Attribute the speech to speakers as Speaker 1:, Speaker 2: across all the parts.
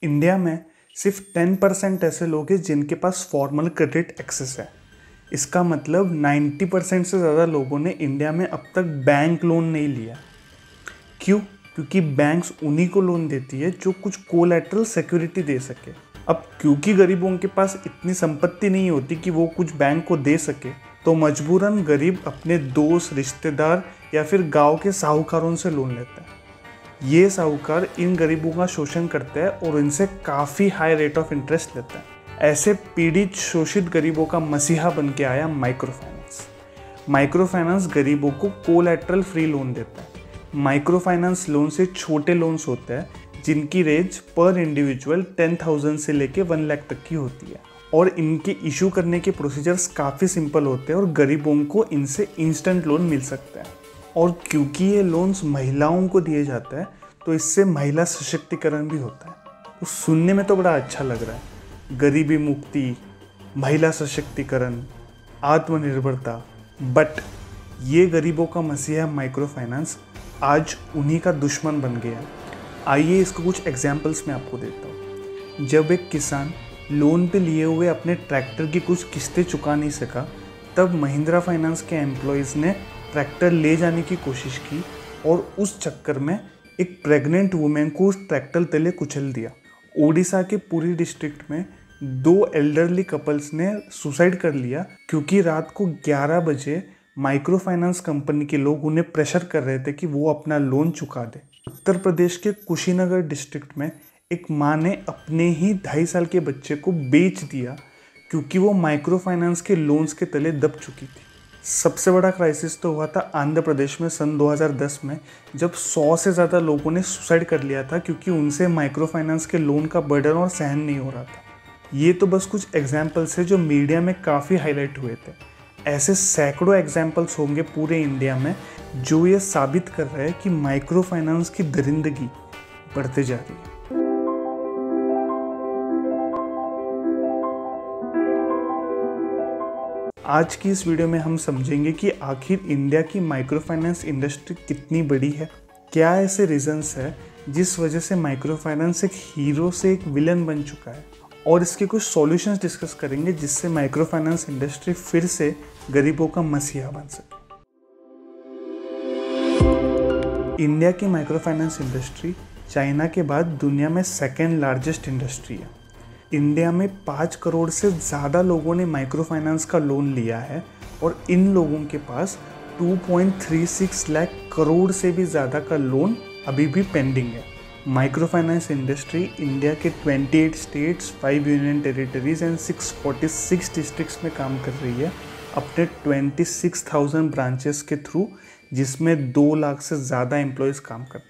Speaker 1: India में सिर्फ 10% ऐसे लोग हैं जिनके पास फॉर्मल क्रेडिट एक्सेस है। इसका मतलब 90% से ज़्यादा लोगों ने इंडिया में अब तक बैंक लोन नहीं लिया। क्यों? क्योंकि बैंक्स उन्हीं को लोन देती है जो कुछ कोलैटरल सिक्योरिटी दे सके। अब क्योंकि गरीबों के पास इतनी संपत्ति नहीं होती कि वो कुछ बैंक को दे सके, तो मजबूरन गरीब अपने दोस्त, रिश्तेदार या फिर गांव के साहूकारों से लोन लेता है। ये साहूकार इन गरीबों का शोषण करता है और इनसे काफ़ी हाई रेट ऑफ इंटरेस्ट लेता है। ऐसे पीड़ित शोषित गरीबों का मसीहा बन के आया माइक्रो फाइनेंस। माइक्रो फाइनेंस गरीबों को कोलैटरल फ्री लोन देता है। माइक्रो फाइनेंस लोन से छोटे लोन्स होते हैं जिनकी रेंज पर इंडिविजुअल 10,000 से लेके 1 लाख तक की होती है और इनके इशू करने के प्रोसीजर्स काफ़ी सिंपल होते हैं और गरीबों को इनसे इंस्टेंट लोन मिल सकता है। और क्योंकि ये लोन्स महिलाओं को दिए जाते हैं तो इससे महिला सशक्तिकरण भी होता है। तो सुनने में तो बड़ा अच्छा लग रहा है, गरीबी मुक्ति, महिला सशक्तिकरण, आत्मनिर्भरता, बट ये गरीबों का मसीहा माइक्रो फाइनेंस आज उन्हीं का दुश्मन बन गया। आइए इसको कुछ एग्जाम्पल्स मैं आपको देता हूँ। जब एक किसान लोन पे लिए हुए अपने ट्रैक्टर की कुछ किस्तें चुका नहीं सका, तब महिंद्रा फाइनेंस के एम्प्लॉयज़ ने ट्रैक्टर ले जाने की कोशिश की और उस चक्कर में एक प्रेग्नेंट वुमेन को उस ट्रैक्टर तले कुचल दिया। ओडिशा के पुरी डिस्ट्रिक्ट में 2 एल्डरली कपल्स ने सुसाइड कर लिया क्योंकि रात को 11 बजे माइक्रो फाइनेंस कंपनी के लोग उन्हें प्रेशर कर रहे थे कि वो अपना लोन चुका दे। उत्तर प्रदेश के कुशीनगर डिस्ट्रिक्ट में एक माँ ने अपने ही 2.5 साल के बच्चे को बेच दिया क्योंकि वो माइक्रो फाइनेंस के लोन्स के तले दब चुकी थी। सबसे बड़ा क्राइसिस तो हुआ था आंध्र प्रदेश में सन 2010 में, जब 100 से ज़्यादा लोगों ने सुसाइड कर लिया था क्योंकि उनसे माइक्रो फाइनेंस के लोन का बर्डन और सहन नहीं हो रहा था। ये तो बस कुछ एग्जाम्पल्स है जो मीडिया में काफ़ी हाईलाइट हुए थे। ऐसे सैकड़ों एग्जाम्पल्स होंगे पूरे इंडिया में जो ये साबित कर रहे हैं कि माइक्रो फाइनेंस की दरिंदगी बढ़ते जा रही है। आज की इस वीडियो में हम समझेंगे कि आखिर इंडिया की माइक्रो फाइनेंस इंडस्ट्री कितनी बड़ी है, क्या ऐसे रीजंस है जिस वजह से माइक्रो फाइनेंस एक हीरो से एक विलन बन चुका है, और इसके कुछ सॉल्यूशंस डिस्कस करेंगे जिससे माइक्रो फाइनेंस इंडस्ट्री फिर से गरीबों का मसीहा बन सके। इंडिया की माइक्रो फाइनेंस इंडस्ट्री चाइना के बाद दुनिया में सेकेंड लार्जेस्ट इंडस्ट्री है। इंडिया में 5 करोड़ से ज़्यादा लोगों ने माइक्रो फाइनेंस का लोन लिया है और इन लोगों के पास 2.36 लाख करोड़ से भी ज़्यादा का लोन अभी भी पेंडिंग है। माइक्रो फाइनेंस इंडस्ट्री इंडिया के 28 states, 5 union territories and 646 districts में काम कर रही है अपने 26,000 ब्रांचेस के थ्रू, जिसमें 2 लाख से ज़्यादा एम्प्लॉयज़ काम करते हैं।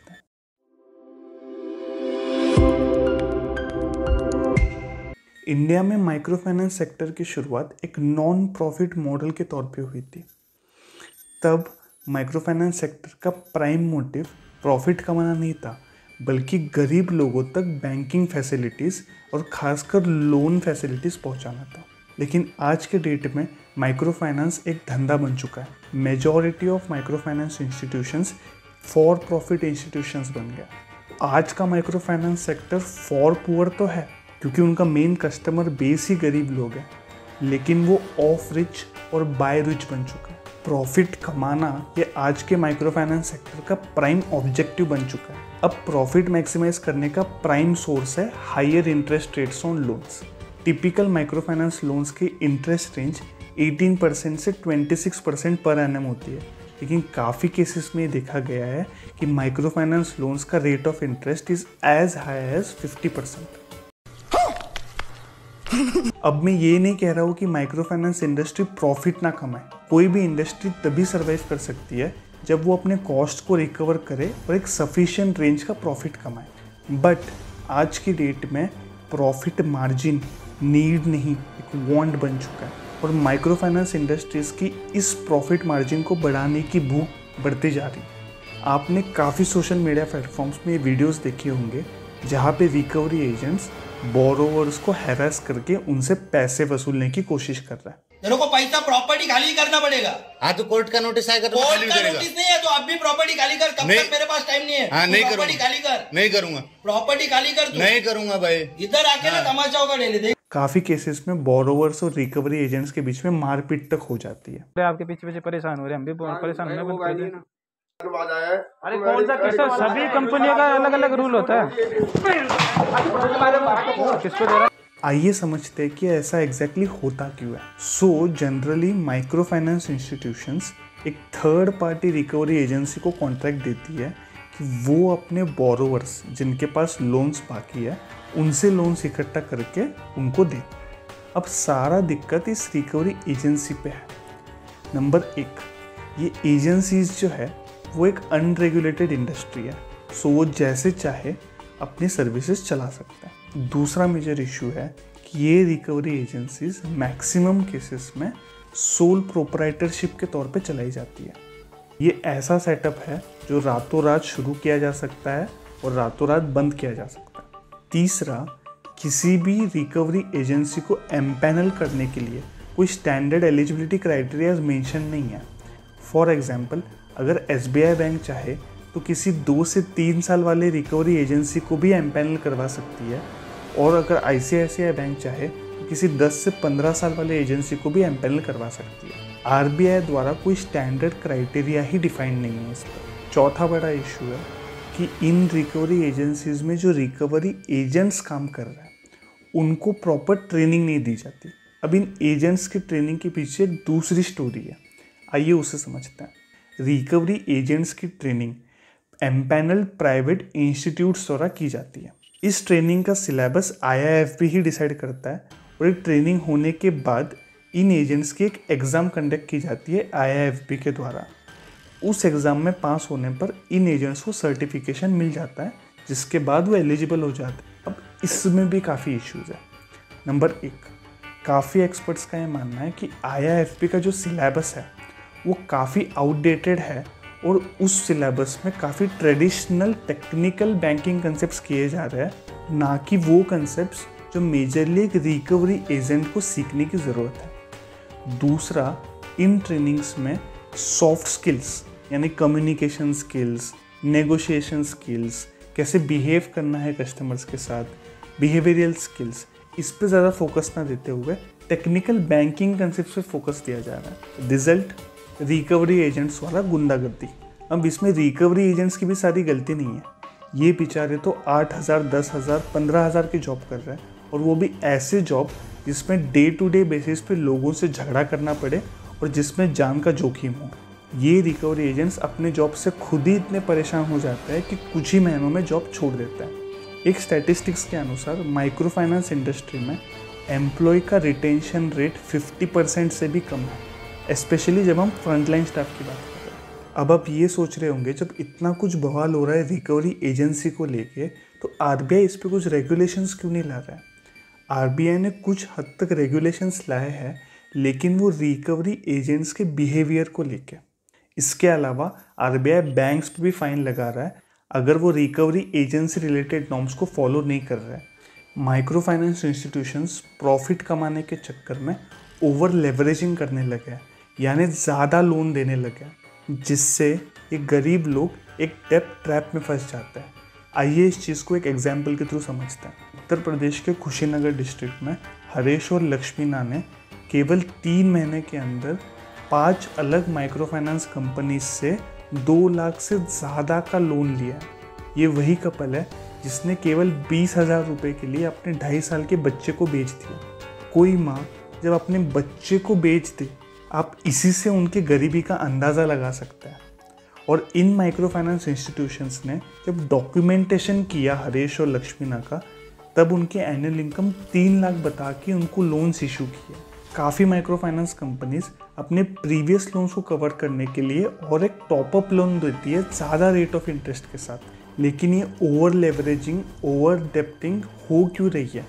Speaker 1: इंडिया में माइक्रो फाइनेंस सेक्टर की शुरुआत एक नॉन प्रॉफिट मॉडल के तौर पे हुई थी। तब माइक्रो फाइनेंस सेक्टर का प्राइम मोटिव प्रॉफिट कमाना नहीं था, बल्कि गरीब लोगों तक बैंकिंग फैसिलिटीज़ और ख़ासकर लोन फैसिलिटीज़ पहुंचाना था। लेकिन आज के डेट में माइक्रो फाइनेंस एक धंधा बन चुका है। Majority of micro finance institutions for profit institutions बन गया। आज का micro finance sector for poor तो है क्योंकि उनका मेन कस्टमर बेस ही गरीब लोग हैं, लेकिन वो ऑफ रिच और बाय रिच बन चुका है। प्रॉफिट कमाना ये आज के माइक्रो फाइनेंस सेक्टर का प्राइम ऑब्जेक्टिव बन चुका है। अब प्रॉफिट मैक्सिमाइज करने का प्राइम सोर्स है higher interest rates on loans. Typical micro finance loans की इंटरेस्ट रेंज 18% से 26% पर एनम होती है, लेकिन काफ़ी केसेस में देखा गया है कि माइक्रो फाइनेंस लोन्स का rate of interest is as high as 50%। अब मैं ये नहीं कह रहा हूँ कि माइक्रो फाइनेंस इंडस्ट्री प्रॉफिट ना कमाए। कोई भी इंडस्ट्री तभी सर्वाइव कर सकती है जब वो अपने कॉस्ट को रिकवर करे और एक सफिशिएंट रेंज का प्रॉफिट कमाए। बट आज की डेट में प्रॉफिट मार्जिन नीड नहीं, एक वांट बन चुका है और माइक्रो फाइनेंस इंडस्ट्रीज़ की इस प्रॉफिट मार्जिन को बढ़ाने की भूख बढ़ती जा रही है। आपने काफ़ी सोशल मीडिया प्लेटफॉर्म्स में वीडियोस देखे होंगे जहाँ पे रिकवरी एजेंट्स बोरोवर्स को हैरेस करके उनसे पैसे वसूलने की कोशिश कर रहा है।
Speaker 2: तेरे को पैसा प्रॉपर्टी खाली करना पड़ेगा।
Speaker 3: हाँ तो कोर्ट का नोटिस आएगा तो
Speaker 2: कोर्ट का नोटिस नहीं है तो अब भी प्रॉपर्टी खाली कर, तब तक मेरे पास टाइम नहीं है।
Speaker 3: हाँ नहीं
Speaker 2: प्रॉपर्टी खाली कर।
Speaker 3: नहीं करूंगा
Speaker 2: प्रॉपर्टी खाली कर।
Speaker 3: नहीं करूंगा भाई,
Speaker 2: इधर आके ना तमाशा होगा डेली देख।
Speaker 1: काफी केसेस में बोरोवर्स और रिकवरी एजेंट्स के बीच में मारपीट तक हो जाती है।
Speaker 4: आपके पीछे परेशान हो रहे हैं, हम भी परेशान होने बंद कर दें।
Speaker 5: अरे कौन सा
Speaker 4: किसको? सभी कंपनियों का अलग अलग रूल होता है। किसको दे रहा?
Speaker 1: आइए समझते हैं कि ऐसा एग्जैक्टली होता क्यों है। So generally micro finance institutions एक थर्ड पार्टी रिकवरी एजेंसी को कॉन्ट्रैक्ट देती है कि वो अपने बोरोवर्स जिनके पास लोन्स बाकी है उनसे लोन्स इकट्ठा करके उनको दे। अब सारा दिक्कत इस रिकवरी एजेंसी पे है। नंबर 1, ये एजेंसीज जो है वो एक अनरेगुलेटेड इंडस्ट्री है, सो वो जैसे चाहे अपनी सर्विसेज चला सकते हैं। दूसरा मेजर इशू है कि ये रिकवरी एजेंसीज मैक्सिमम केसेस में सोल प्रोप्राइटरशिप के तौर पे चलाई जाती है। ये ऐसा सेटअप है जो रातों रात शुरू किया जा सकता है और रातों रात बंद किया जा सकता है। तीसरा, किसी भी रिकवरी एजेंसी को एम्पैनल करने के लिए कोई स्टैंडर्ड एलिजिबिलिटी क्राइटेरियाज मेंशन नहीं है। फॉर एग्जांपल, अगर SBI बैंक चाहे तो किसी 2 से 3 साल वाले रिकवरी एजेंसी को भी एम्पैनल करवा सकती है, और अगर ICICI बैंक चाहे तो किसी 10 से 15 साल वाले एजेंसी को भी एम्पैनल करवा सकती है। RBI द्वारा कोई स्टैंडर्ड क्राइटेरिया ही डिफाइंड नहीं है इस पर। चौथा बड़ा इशू है कि इन रिकवरी एजेंसीज में जो रिकवरी एजेंट्स काम कर रहे हैं उनको प्रॉपर ट्रेनिंग नहीं दी जाती। अब इन एजेंट्स की ट्रेनिंग के पीछे एक दूसरी स्टोरी है, आइए उसे समझते हैं। रिकवरी एजेंट्स की ट्रेनिंग एम्पैनल्ड प्राइवेट इंस्टीट्यूट्स द्वारा की जाती है। इस ट्रेनिंग का सिलेबस IIFB ही डिसाइड करता है, और एक ट्रेनिंग होने के बाद इन एजेंट्स की एक एग्ज़ाम कंडक्ट की जाती है IIFB के द्वारा। उस एग्ज़ाम में पास होने पर इन एजेंट्स को सर्टिफिकेशन मिल जाता है, जिसके बाद वो एलिजिबल हो जाते हैं। अब इसमें भी काफ़ी इश्यूज़ है। नंबर 1, काफ़ी एक्सपर्ट्स का ये मानना है कि IIFB का जो सिलेबस है वो काफ़ी आउटडेटेड है, और उस सिलेबस में काफ़ी ट्रेडिशनल टेक्निकल बैंकिंग कंसेप्ट्स किए जा रहे हैं, ना कि वो कंसेप्ट्स जो मेजरली एक रिकवरी एजेंट को सीखने की ज़रूरत है। दूसरा, इन ट्रेनिंग्स में सॉफ्ट स्किल्स यानी कम्युनिकेशन स्किल्स, नेगोशिएशन स्किल्स, कैसे बिहेव करना है कस्टमर्स के साथ, बिहेवियरल स्किल्स, इस पे ज़्यादा फोकस ना देते हुए टेक्निकल बैंकिंग कंसेप्ट पे फोकस दिया जा रहा है। रिजल्ट, रिकवरी एजेंट्स वाला गुंडागर्दी। अब इसमें रिकवरी एजेंट्स की भी सारी गलती नहीं है, ये बेचारे तो 8,000, 10,000, 15,000 की जॉब कर रहे हैं, और वो भी ऐसे जॉब जिसमें डे टू डे बेसिस पे लोगों से झगड़ा करना पड़े और जिसमें जान का जोखिम हो। ये रिकवरी एजेंट्स अपने जॉब से खुद ही इतने परेशान हो जाते हैं कि कुछ ही महीनों में जॉब छोड़ देता है। एक स्टैटिस्टिक्स के अनुसार माइक्रो फाइनेंस इंडस्ट्री में एम्प्लॉय का रिटेंशन रेट 50% से भी कम है, स्पेशली जब हम फ्रंटलाइन स्टाफ की बात कर रहे हैं। अब आप ये सोच रहे होंगे, जब इतना कुछ बवाल हो रहा है रिकवरी एजेंसी को लेके, तो RBI इस पर कुछ रेगुलेशंस क्यों नहीं ला रहा है? RBI ने कुछ हद तक रेगुलेशंस लाए हैं, लेकिन वो रिकवरी एजेंट्स के बिहेवियर को लेके। इसके अलावा RBI बैंक्स पे भी फाइन लगा रहा है अगर वो रिकवरी एजेंसी रिलेटेड नॉर्म्स को फॉलो नहीं कर रहा है। माइक्रो फाइनेंस इंस्टीट्यूशंस प्रॉफिट कमाने के चक्कर में ओवर लेवरेजिंग करने लगे हैं, यानी ज़्यादा लोन देने लगे हैं, जिससे ये गरीब लोग एक डेब्ट ट्रैप में फंस जाते हैं। आइए इस चीज़ को एक एग्जाम्पल के थ्रू समझते हैं। उत्तर प्रदेश के कुशीनगर डिस्ट्रिक्ट में हरेश और लक्ष्मीना ने केवल 3 महीने के अंदर 5 अलग माइक्रो फाइनेंस कंपनीज से 2 लाख से ज़्यादा का लोन लिया है। ये वही कपल है जिसने केवल 20,000 रुपये के लिए अपने 2.5 साल के बच्चे को बेच दिया। कोई माँ जब अपने बच्चे को बेच दे, आप इसी से उनके गरीबी का अंदाज़ा लगा सकते हैं। और इन माइक्रो फाइनेंस इंस्टीट्यूशंस ने जब डॉक्यूमेंटेशन किया हरेश और लक्ष्मीना का, तब उनकी एनुअल इनकम 3 लाख बता के उनको लोन्स इशू किए। काफ़ी माइक्रो फाइनेंस कंपनीज अपने प्रीवियस लोन्स को कवर करने के लिए और एक टॉपअप लोन देती है ज़्यादा रेट ऑफ इंटरेस्ट के साथ, लेकिन ये ओवर लेवरेजिंग, ओवर डेप्टिंग हो क्यों रही है?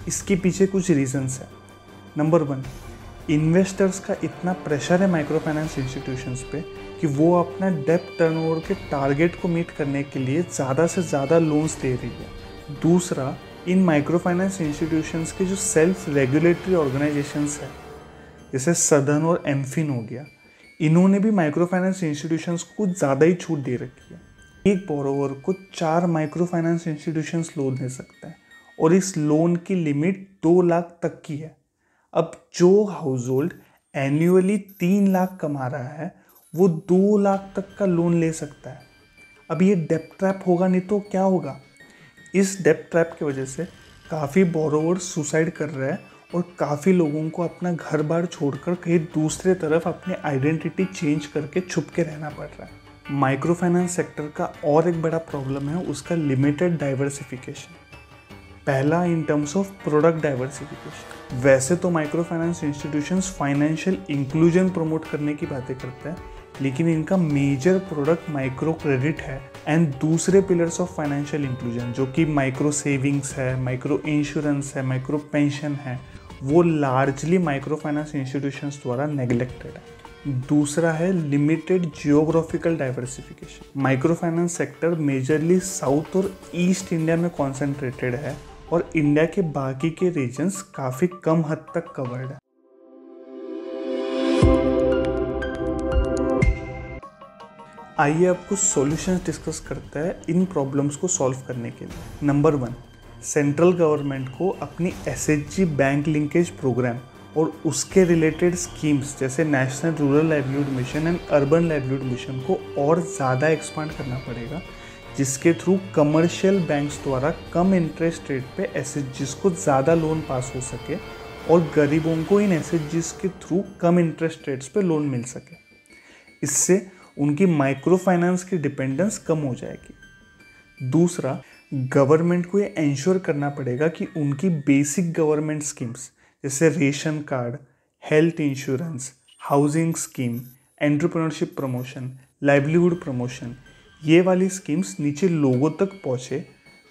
Speaker 1: इसके पीछे कुछ रीजंस है। नंबर 1, इन्वेस्टर्स का इतना प्रेशर है माइक्रो फाइनेंस इंस्टीट्यूशंस पे कि वो अपना डेप्ट टर्नओवर के टारगेट को मीट करने के लिए ज़्यादा से ज़्यादा लोन्स दे रही है। दूसरा, इन माइक्रो फाइनेंस इंस्टीट्यूशंस के जो सेल्फ रेगुलेटरी ऑर्गेनाइजेशंस हैं, जैसे सदर्न और एमफिन हो गया, इन्होंने भी माइक्रो फाइनेंस इंस्टीट्यूशंस को कुछ ज़्यादा ही छूट दे रखी है। एक बोरोवर को 4 माइक्रो फाइनेंस इंस्टीट्यूशंस लोन दे सकता है और इस लोन की लिमिट 2 लाख तक की है। अब जो हाउस होल्ड एन्युअली 3 लाख कमा रहा है वो 2 लाख तक का लोन ले सकता है। अब ये डेब्ट ट्रैप होगा नहीं तो क्या होगा? इस डेब्ट ट्रैप की वजह से काफ़ी बोरोवर सुसाइड कर रहे हैं और काफ़ी लोगों को अपना घर बार छोड़कर कहीं दूसरे तरफ अपनी आइडेंटिटी चेंज करके छुप के रहना पड़ रहा है। माइक्रो फाइनेंस सेक्टर का और एक बड़ा प्रॉब्लम है उसका लिमिटेड डाइवर्सिफिकेशन। पहला in terms of product diversification. वैसे तो micro finance institutions financial inclusion promote करने की बातें करते हैं, लेकिन इनका मेजर प्रोडक्ट माइक्रो क्रेडिट है एंड दूसरे पिलर्स ऑफ फाइनेंशियल इंक्लूजन जो कि माइक्रो सेविंग्स है, माइक्रो इंश्योरेंस है, माइक्रो पेंशन है, वो लार्जली माइक्रो फाइनेंस इंस्टीट्यूशंस द्वारा नेग्लेक्टेड है। दूसरा है limited geographical diversification. Micro finance sector majorly south और ईस्ट इंडिया में कॉन्सेंट्रेटेड है और इंडिया के बाकी के रीजन्स काफ़ी कम हद तक कवर्ड है। आइए अब कुछ सॉल्यूशंस डिस्कस करते हैं इन प्रॉब्लम्स को सॉल्व करने के लिए। नंबर 1, सेंट्रल गवर्नमेंट को अपनी एसएचजी बैंक लिंकेज प्रोग्राम और उसके रिलेटेड स्कीम्स जैसे national rural livelihood mission and urban livelihood mission को और ज़्यादा एक्सपांड करना पड़ेगा, जिसके थ्रू कमर्शियल बैंक्स द्वारा कम इंटरेस्ट रेट पे एसएचजीज को ज़्यादा लोन पास हो सके और गरीबों को इन एसएचजीज के थ्रू कम इंटरेस्ट रेट्स पे लोन मिल सके। इससे उनकी माइक्रो फाइनेंस की डिपेंडेंस कम हो जाएगी। दूसरा, गवर्नमेंट को ये इंश्योर करना पड़ेगा कि उनकी बेसिक गवर्नमेंट स्कीम्स जैसे ration card, health insurance, housing scheme, entrepreneurship promotion, livelihood promotion, ये वाली स्कीम्स नीचे लोगों तक पहुँचे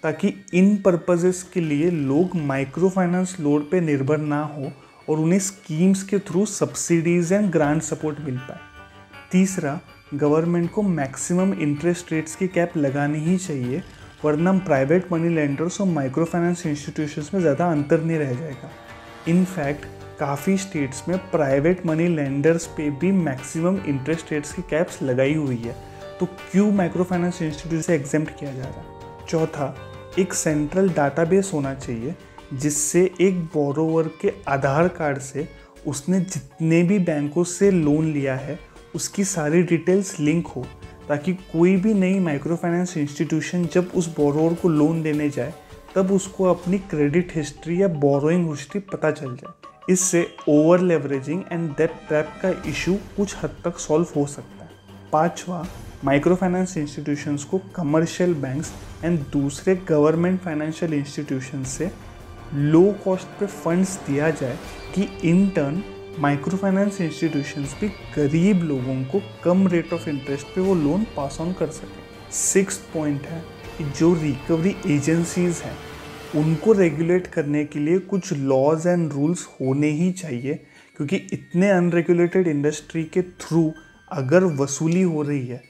Speaker 1: ताकि इन पर्पसेस के लिए लोग माइक्रो फाइनेंस लोन पे निर्भर ना हो और उन्हें स्कीम्स के through subsidies and grant support मिल पाए। तीसरा, गवर्नमेंट को मैक्सिमम इंटरेस्ट रेट्स की कैप लगानी ही चाहिए, वरना प्राइवेट मनी लेंडर्स और माइक्रो फाइनेंस इंस्टीट्यूशंस में ज़्यादा अंतर नहीं रह जाएगा। इनफैक्ट काफ़ी स्टेट्स में प्राइवेट मनी लेंडर्स पे भी मैक्सिमम इंटरेस्ट रेट्स की कैप्स लगाई हुई है, तो क्यों माइक्रो फाइनेंस इंस्टीट्यूशन से एग्जेम्प्ट किया जा रहा है? चौथा, एक सेंट्रल डाटाबेस होना चाहिए जिससे एक बोरोवर के आधार कार्ड से उसने जितने भी बैंकों से लोन लिया है उसकी सारी डिटेल्स लिंक हो, ताकि कोई भी नई माइक्रो फाइनेंस इंस्टीट्यूशन जब उस बोरोवर को लोन देने जाए तब उसको अपनी क्रेडिट हिस्ट्री या बोरोइंग हिस्ट्री पता चल जाए। इससे ओवर लेवरेजिंग एंड डेब्ट ट्रैप का इशू कुछ हद तक सॉल्व हो सकता है। पांचवा, माइक्रो फाइनेंस इंस्टीट्यूशंस को कमर्शियल बैंक्स एंड दूसरे गवर्नमेंट फाइनेंशियल इंस्टीट्यूशन से लो कॉस्ट पे फंड्स दिया जाए कि in turn micro finance institutions भी गरीब लोगों को कम रेट ऑफ इंटरेस्ट पे वो लोन पास ऑन कर सकें। 6th पॉइंट है कि जो रिकवरी एजेंसीज हैं उनको रेगुलेट करने के लिए कुछ लॉज एंड रूल्स होने ही चाहिए, क्योंकि इतने अनरेगुलेटेड इंडस्ट्री के थ्रू अगर वसूली हो रही है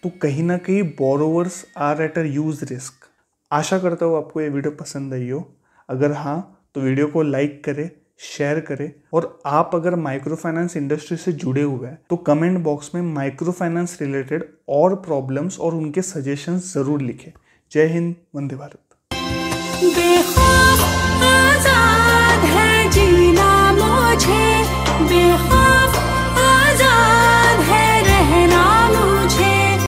Speaker 1: तो कहीं ना कहीं borrowers are at a huge risk. आशा करता हूँ आपको ये वीडियो पसंद आई हो। अगर हाँ तो वीडियो को लाइक करें, शेयर करें, और आप अगर माइक्रो फाइनेंस इंडस्ट्री से जुड़े हुए हैं तो कमेंट बॉक्स में माइक्रो फाइनेंस रिलेटेड और प्रॉब्लम्स और उनके सजेशंस ज़रूर लिखें। जय हिंद, वंदे भारत।
Speaker 6: बेखौफ आजाद है जीना मुझे, बेखौफ